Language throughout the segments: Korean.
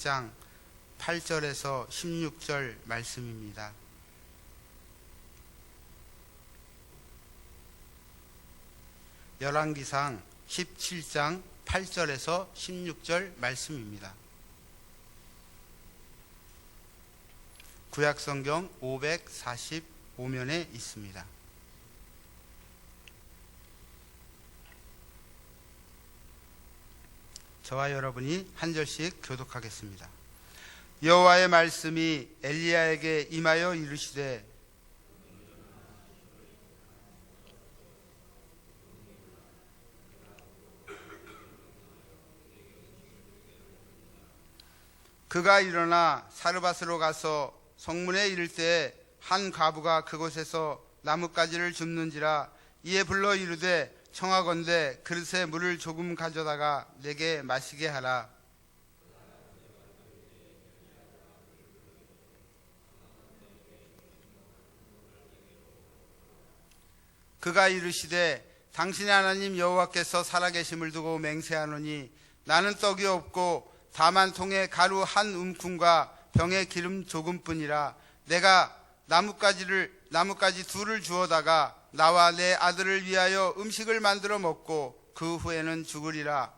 17장 8절에서 16절 말씀입니다. 열왕기상 17장 8절에서 16절 말씀입니다. 구약성경 545면에 있습니다. 저와 여러분이 한 절씩 교독하겠습니다. 여호와의 말씀이 엘리야에게 임하여 이르시되 그가 일어나 사르밧으로 가서 성문에 이를 때에 한 과부가 그곳에서 나뭇가지를 줍는지라. 이에 불러 이르되 청하건대 그릇에 물을 조금 가져다가 내게 마시게 하라. 그가 이르시되 당신의 하나님 여호와께서 살아계심을 두고 맹세하노니 나는 떡이 없고 다만 통에 가루 한 움큼과 병에 기름 조금뿐이라. 내가 나뭇가지 둘을 주어다가 나와 내 아들을 위하여 음식을 만들어 먹고 그 후에는 죽으리라.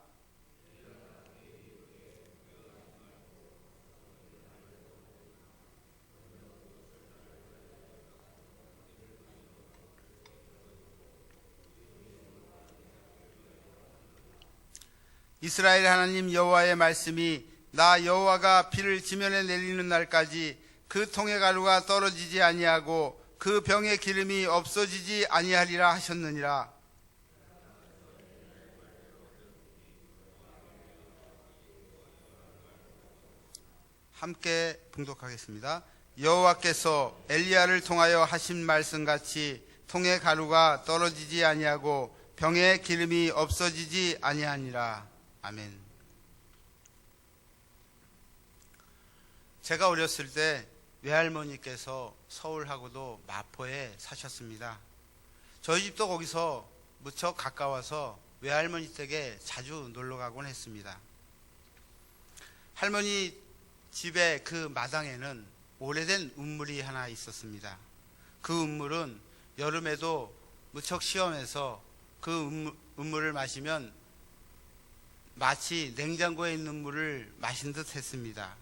이스라엘 하나님 여호와의 말씀이 나 여호와가 비를 지면에 내리는 날까지 그 통의 가루가 떨어지지 아니하고 그 병의 기름이 없어지지 아니하리라 하셨느니라. 함께 봉독하겠습니다. 여호와께서 엘리야를 통하여 하신 말씀같이 통의 가루가 떨어지지 아니하고 병의 기름이 없어지지 아니하니라. 아멘. 제가 어렸을 때 외할머니께서 서울하고도 마포에 사셨습니다. 저희 집도 거기서 무척 가까워서 외할머니 댁에 자주 놀러 가곤 했습니다. 할머니 집의 그 마당에는 오래된 운물이 하나 있었습니다. 그 운물은 여름에도 무척 시원해서 그 운물을 마시면 마치 냉장고에 있는 물을 마신 듯 했습니다.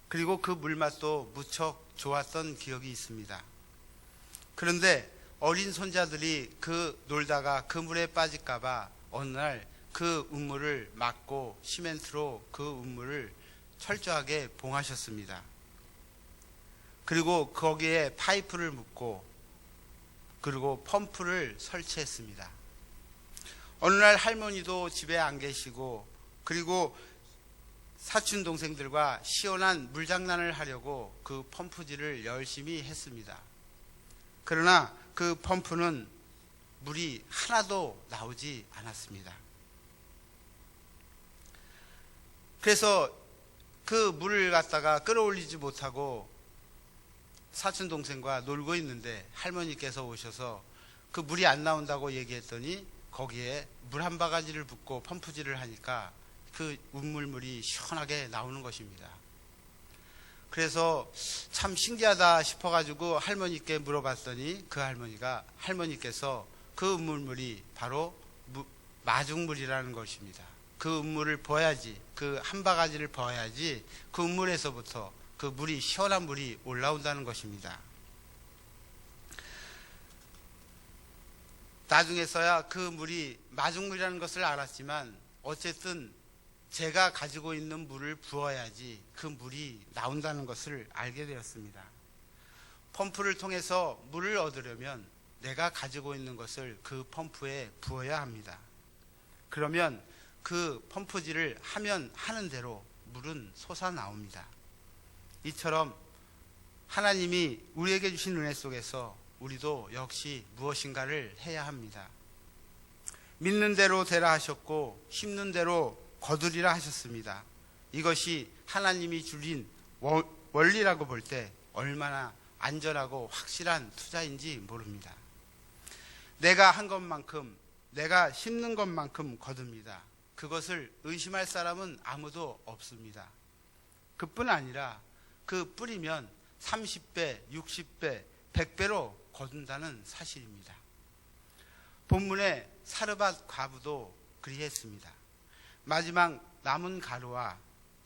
그리고 그 물맛도 무척 좋았던 기억이 있습니다. 그런데 어린 손자들이 놀다가 그 물에 빠질까봐 어느 날 그 운물을 막고 시멘트로 그 운물을 철저하게 봉하셨습니다. 그리고 거기에 파이프를 묶고 그리고 펌프를 설치했습니다. 어느 날 할머니도 집에 안 계시고 그리고 사촌 동생들과 시원한 물장난을 하려고 그 펌프질을 열심히 했습니다. 그러나 그 펌프는 물이 하나도 나오지 않았습니다. 그래서 그 물을 갖다가 끌어올리지 못하고 사촌 동생과 놀고 있는데 할머니께서 오셔서 그 물이 안 나온다고 얘기했더니 거기에 물 한 바가지를 붓고 펌프질을 하니까 그 운물물이 시원하게 나오는 것입니다. 그래서 참 신기하다 싶어가지고 할머니께 물어봤더니 그 할머니께서 그 운물물이 바로 마중물이라는 것입니다. 그 운물을 부어야지, 그 한 바가지를 부어야지 그 운물에서부터 그 물이 시원한 물이 올라온다는 것입니다. 나중에서야 그 물이 마중물이라는 것을 알았지만 어쨌든 제가 가지고 있는 물을 부어야지 그 물이 나온다는 것을 알게 되었습니다. 펌프를 통해서 물을 얻으려면 내가 가지고 있는 것을 그 펌프에 부어야 합니다. 그러면 그 펌프질을 하면 하는 대로 물은 솟아나옵니다. 이처럼 하나님이 우리에게 주신 은혜 속에서 우리도 역시 무엇인가를 해야 합니다. 믿는 대로 되라 하셨고 심는 대로 거두리라 하셨습니다. 이것이 하나님이 주신 원리라고 볼 때 얼마나 안전하고 확실한 투자인지 모릅니다. 내가 한 것만큼, 내가 심는 것만큼 거둡니다. 그것을 의심할 사람은 아무도 없습니다. 그뿐 아니라 그 뿌리면 30배, 60배, 100배로 거둔다는 사실입니다. 본문의 사르밧 과부도 그리했습니다. 마지막 남은 가루와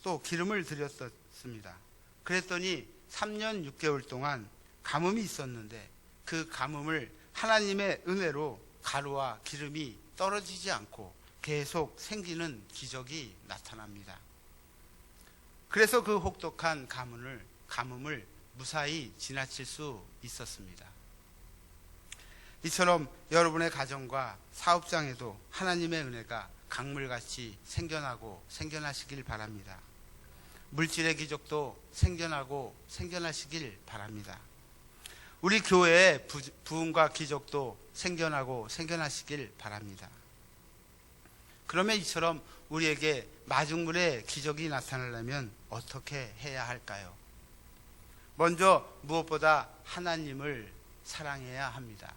또 기름을 드렸습니다. 그랬더니 3년 6개월 동안 가뭄이 있었는데 그 가뭄을 하나님의 은혜로 가루와 기름이 떨어지지 않고 계속 생기는 기적이 나타납니다. 그래서 그 혹독한 가뭄을 무사히 지나칠 수 있었습니다. 이처럼 여러분의 가정과 사업장에도 하나님의 은혜가 강물같이 생겨나고 생겨나시길 바랍니다. 물질의 기적도 생겨나고 생겨나시길 바랍니다. 우리 교회의 부흥과 기적도 생겨나고 생겨나시길 바랍니다. 그러면 이처럼 우리에게 마중물의 기적이 나타나려면 어떻게 해야 할까요? 먼저 무엇보다 하나님을 사랑해야 합니다.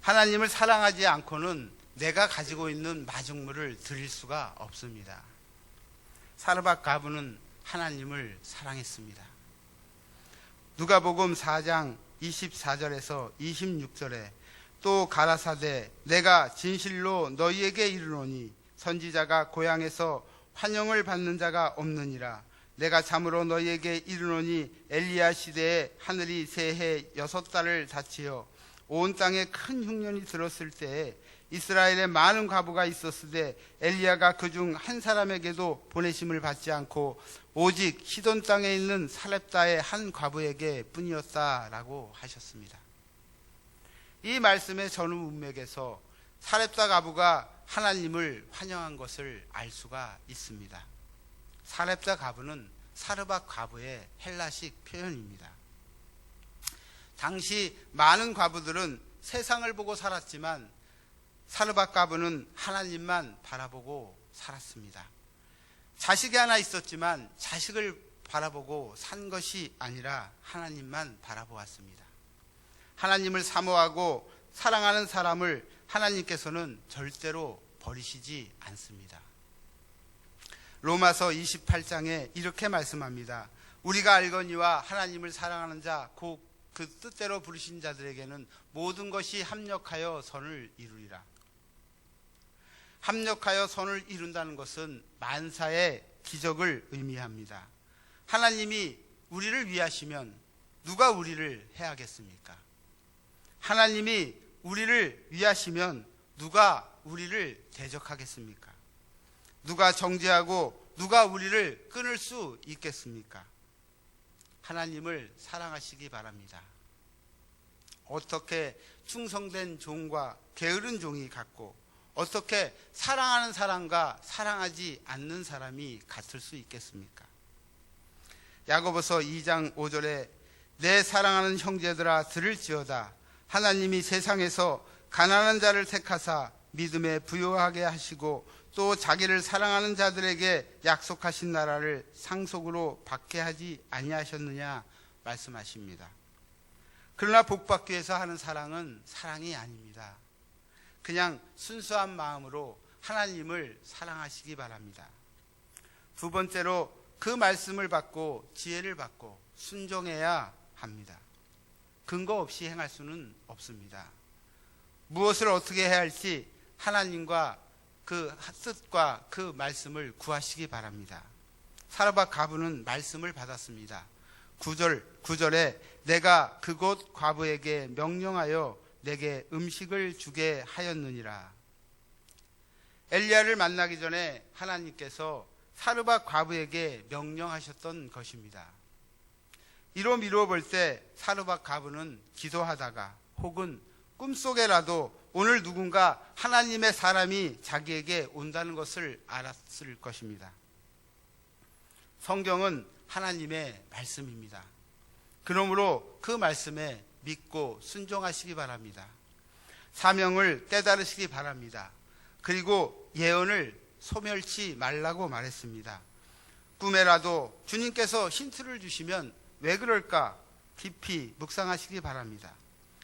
하나님을 사랑하지 않고는 내가 가지고 있는 마중물을 드릴 수가 없습니다. 사르밧 과부는 하나님을 사랑했습니다. 누가복음 4장 24절에서 26절에 또 가라사대 내가 진실로 너희에게 이르노니 선지자가 고향에서 환영을 받는 자가 없느니라. 내가 참으로 너희에게 이르노니 엘리야 시대에 하늘이 새해 6달을 닫히어 온 땅에 큰 흉년이 들었을 때에 이스라엘에 많은 과부가 있었으되 엘리야가 그중 한 사람에게도 보내심을 받지 않고 오직 시돈 땅에 있는 사렙다의 한 과부에게 뿐이었다라고 하셨습니다. 이 말씀의 전후 문맥에서 사렙다 과부가 하나님을 환영한 것을 알 수가 있습니다. 사렙다 과부는 사르밧 과부의 헬라식 표현입니다. 당시 많은 과부들은 세상을 보고 살았지만 사르밧 과부는 하나님만 바라보고 살았습니다. 자식이 하나 있었지만 자식을 바라보고 산 것이 아니라 하나님만 바라보았습니다. 하나님을 사모하고 사랑하는 사람을 하나님께서는 절대로 버리시지 않습니다. 로마서 28장에 이렇게 말씀합니다. 우리가 알거니와 하나님을 사랑하는 자 곧 그 뜻대로 부르신 자들에게는 모든 것이 합력하여 선을 이루리라. 합력하여 선을 이룬다는 것은 만사의 기적을 의미합니다. 하나님이 우리를 위하시면 누가 우리를 해하겠습니까? 하나님이 우리를 위하시면 누가 우리를 대적하겠습니까? 누가 정죄하고 누가 우리를 끊을 수 있겠습니까? 하나님을 사랑하시기 바랍니다. 어떻게 충성된 종과 게으른 종이 같고 어떻게 사랑하는 사람과 사랑하지 않는 사람이 같을 수 있겠습니까? 야고보서 2장 5절에 내 사랑하는 형제들아 들을지어다. 하나님이 세상에서 가난한 자를 택하사 믿음에 부요하게 하시고 또 자기를 사랑하는 자들에게 약속하신 나라를 상속으로 받게 하지 아니하셨느냐 말씀하십니다. 그러나 복받기 위해서 하는 사랑은 사랑이 아닙니다. 그냥 순수한 마음으로 하나님을 사랑하시기 바랍니다. 두 번째로 그 말씀을 받고 지혜를 받고 순종해야 합니다. 근거 없이 행할 수는 없습니다. 무엇을 어떻게 해야 할지 하나님과 그 뜻과 그 말씀을 구하시기 바랍니다. 사르밧 과부는 말씀을 받았습니다. 9절에 내가 그곳 과부에게 명령하여 내게 음식을 주게 하였느니라. 엘리야를 만나기 전에 하나님께서 사르밧 과부에게 명령하셨던 것입니다. 이로 미루어 볼 때 사르밧 과부는 기도하다가 혹은 꿈속에라도 오늘 누군가 하나님의 사람이 자기에게 온다는 것을 알았을 것입니다. 성경은 하나님의 말씀입니다. 그러므로 그 말씀에 믿고 순종하시기 바랍니다. 사명을 깨달으시기 바랍니다. 그리고 예언을 소멸치 말라고 말했습니다. 꿈에라도 주님께서 힌트를 주시면 왜 그럴까 깊이 묵상하시기 바랍니다.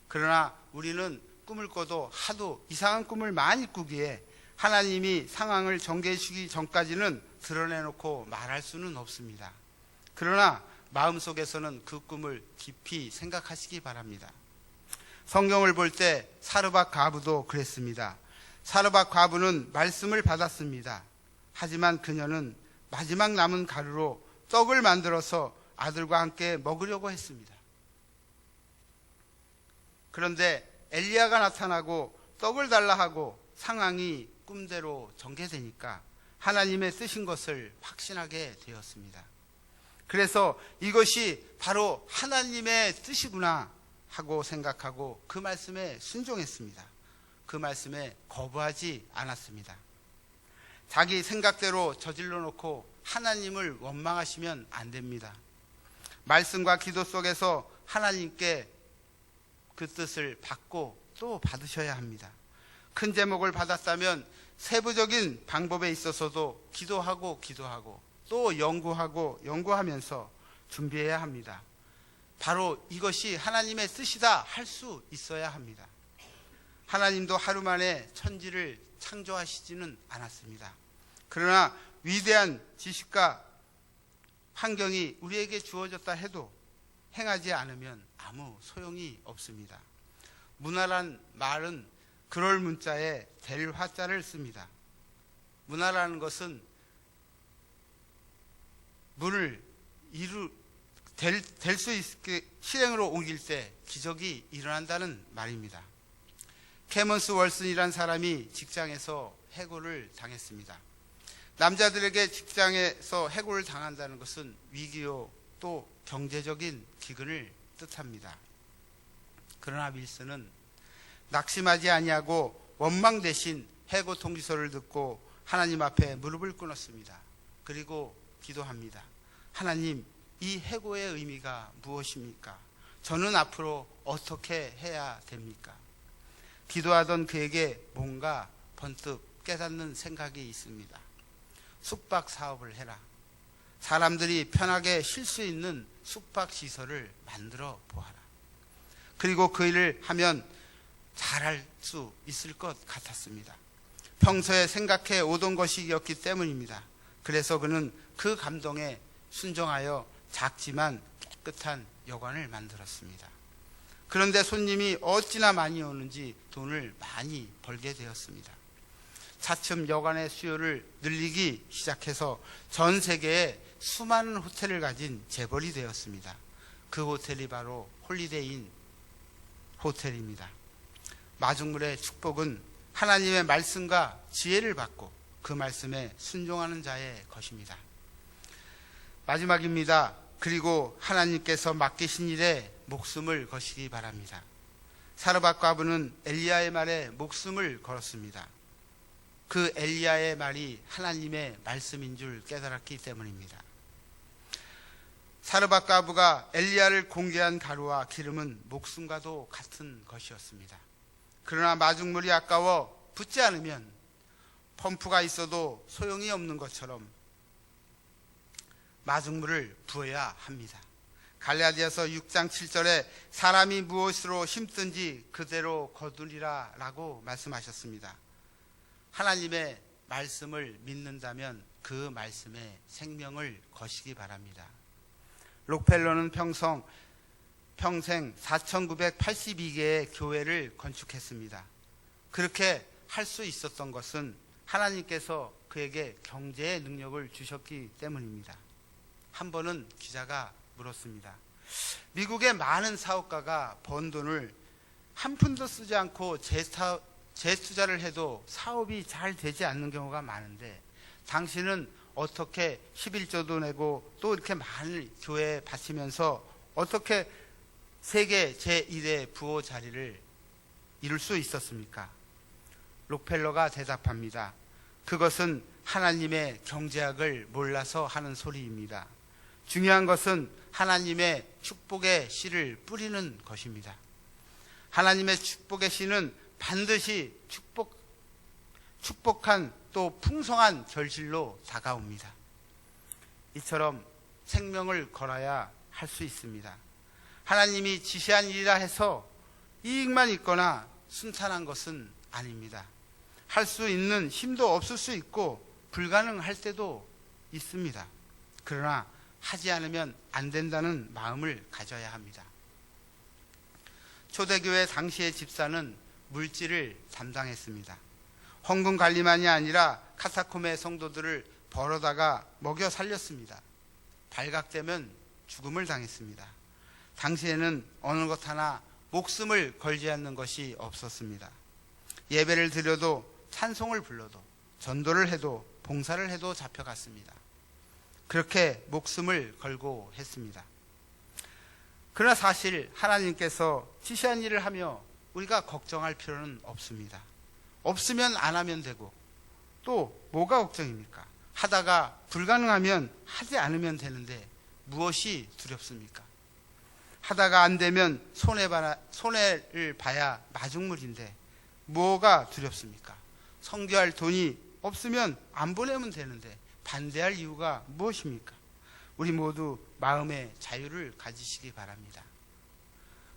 그러나 우리는 꿈을 꿔도 하도 이상한 꿈을 많이 꾸기에 하나님이 상황을 전개해 주기 전까지는 드러내놓고 말할 수는 없습니다. 그러나 마음속에서는 그 꿈을 깊이 생각하시기 바랍니다. 성경을 볼 때 사르밧 과부도 그랬습니다. 사르밧 과부는 말씀을 받았습니다. 하지만 그녀는 마지막 남은 가루로 떡을 만들어서 아들과 함께 먹으려고 했습니다. 그런데 엘리야가 나타나고 떡을 달라 하고 상황이 꿈대로 전개되니까 하나님의 뜻인 것을 확신하게 되었습니다. 그래서 이것이 바로 하나님의 뜻이구나 하고 생각하고 그 말씀에 순종했습니다. 그 말씀에 거부하지 않았습니다. 자기 생각대로 저질러 놓고 하나님을 원망하시면 안 됩니다. 말씀과 기도 속에서 하나님께 그 뜻을 받고 또 받으셔야 합니다. 큰 제목을 받았다면 세부적인 방법에 있어서도 기도하고 또 연구하면서 준비해야 합니다. 바로 이것이 하나님의 뜻이다 할 수 있어야 합니다. 하나님도 하루 만에 천지를 창조하시지는 않았습니다. 그러나 위대한 지식과 환경이 우리에게 주어졌다 해도 행하지 않으면 아무 소용이 없습니다. 문화란 말은 그럴 문자에 될 화자를 씁니다. 문화라는 것은 문을 될 수 있게 실행으로 옮길 때 기적이 일어난다는 말입니다. 캐먼스 월슨이란 사람이 직장에서 해고를 당했습니다. 남자들에게 직장에서 해고를 당한다는 것은 위기요 또 경제적인 기근을 뜻합니다. 그러나 윌슨은 낙심하지 아니하고 원망 대신 해고 통지서를 듣고 하나님 앞에 무릎을 꿇었습니다. 그리고 기도합니다. 하나님, 이 해고의 의미가 무엇입니까? 저는 앞으로 어떻게 해야 됩니까? 기도하던 그에게 뭔가 번뜩 깨닫는 생각이 있습니다. 숙박 사업을 해라. 사람들이 편하게 쉴 수 있는 숙박 시설을 만들어 보아라. 그리고 그 일을 하면 잘할 수 있을 것 같았습니다. 평소에 생각해 오던 것이었기 때문입니다. 그래서 그는 그 감동에 순종하여 작지만 깨끗한 여관을 만들었습니다. 그런데 손님이 어찌나 많이 오는지 돈을 많이 벌게 되었습니다. 차츰 여관의 수요를 늘리기 시작해서 전 세계에 수많은 호텔을 가진 재벌이 되었습니다. 그 호텔이 바로 홀리데이 호텔입니다. 마중물의 축복은 하나님의 말씀과 지혜를 받고 그 말씀에 순종하는 자의 것입니다. 마지막입니다. 그리고 하나님께서 맡기신 일에 목숨을 거시기 바랍니다. 사르밧 과부는 엘리야의 말에 목숨을 걸었습니다. 그 엘리야의 말이 하나님의 말씀인 줄 깨달았기 때문입니다. 사르밧 과부가 엘리야를 공개한 가루와 기름은 목숨과도 같은 것이었습니다. 그러나 마중물이 아까워 붓지 않으면 펌프가 있어도 소용이 없는 것처럼 마중물을 부어야 합니다. 갈라디아서 6장 7절에 사람이 무엇으로 심든지 그대로 거두리라 라고 말씀하셨습니다. 하나님의 말씀을 믿는다면 그 말씀에 생명을 거시기 바랍니다. 록펠러는 평생 4,982개의 교회를 건축했습니다. 그렇게 할 수 있었던 것은 하나님께서 그에게 경제의 능력을 주셨기 때문입니다. 한 번은 기자가 물었습니다. 미국의 많은 사업가가 번 돈을 한 푼도 쓰지 않고 재투자를 해도 사업이 잘 되지 않는 경우가 많은데 당신은 어떻게 11조도 내고 또 이렇게 많은 교회에 바치면서 어떻게 세계 제1의 부호 자리를 이룰 수 있었습니까? 록펠러가 대답합니다. 그것은 하나님의 경제학을 몰라서 하는 소리입니다. 중요한 것은 하나님의 축복의 씨를 뿌리는 것입니다. 하나님의 축복의 씨는 반드시 축복한 또 풍성한 결실로 다가옵니다. 이처럼 생명을 걸어야 할 수 있습니다. 하나님이 지시한 일이라 해서 이익만 있거나 순탄한 것은 아닙니다. 할 수 있는 힘도 없을 수 있고 불가능할 때도 있습니다. 그러나 하지 않으면 안 된다는 마음을 가져야 합니다. 초대교회 당시의 집사는 물질을 담당했습니다. 헌금 관리만이 아니라 카타콤의 성도들을 벌어다가 먹여 살렸습니다. 발각되면 죽음을 당했습니다. 당시에는 어느 것 하나 목숨을 걸지 않는 것이 없었습니다. 예배를 드려도 찬송을 불러도 전도를 해도 봉사를 해도 잡혀갔습니다. 그렇게 목숨을 걸고 했습니다. 그러나 사실 하나님께서 지시한 일을 하며 우리가 걱정할 필요는 없습니다. 없으면 안 하면 되고 또 뭐가 걱정입니까? 하다가 불가능하면 하지 않으면 되는데 무엇이 두렵습니까? 하다가 안 되면 손해를 봐야 마중물인데 뭐가 두렵습니까? 선교할 돈이 없으면 안 보내면 되는데 반대할 이유가 무엇입니까? 우리 모두 마음의 자유를 가지시기 바랍니다.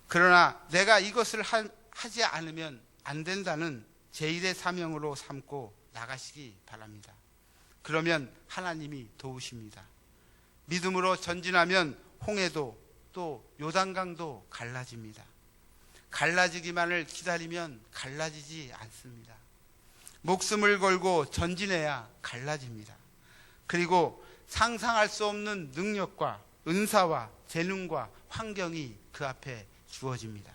그러나 내가 이것을 하지 않으면 안 된다는 제1의 사명으로 삼고 나가시기 바랍니다. 그러면 하나님이 도우십니다. 믿음으로 전진하면 홍해도 또 요단강도 갈라집니다. 갈라지기만을 기다리면 갈라지지 않습니다. 목숨을 걸고 전진해야 갈라집니다. 그리고 상상할 수 없는 능력과 은사와 재능과 환경이 그 앞에 주어집니다.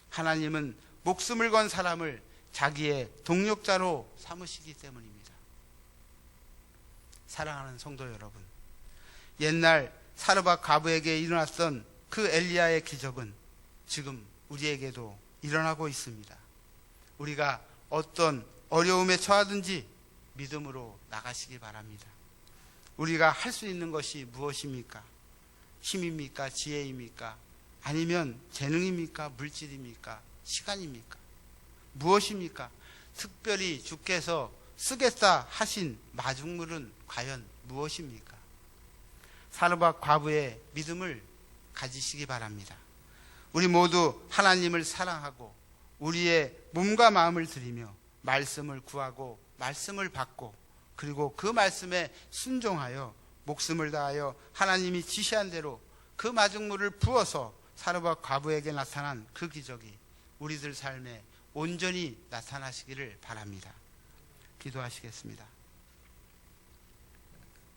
하나님은 목숨을 건 사람을 자기의 동력자로 삼으시기 때문입니다. 사랑하는 성도 여러분, 옛날 사르밧 과부에게 일어났던 그 엘리야의 기적은 지금 우리에게도 일어나고 있습니다. 우리가 어떤 어려움에 처하든지 믿음으로 나가시기 바랍니다. 우리가 할 수 있는 것이 무엇입니까? 힘입니까? 지혜입니까? 아니면 재능입니까? 물질입니까? 시간입니까? 무엇입니까? 특별히 주께서 쓰겠다 하신 마중물은 과연 무엇입니까? 사르밧 과부의 믿음을 가지시기 바랍니다. 우리 모두 하나님을 사랑하고 우리의 몸과 마음을 드리며 말씀을 구하고 말씀을 받고 그리고 그 말씀에 순종하여 목숨을 다하여 하나님이 지시한 대로 그 마중물을 부어서 사르밧 과부에게 나타난 그 기적이 우리들 삶에 온전히 나타나시기를 바랍니다. 기도하시겠습니다.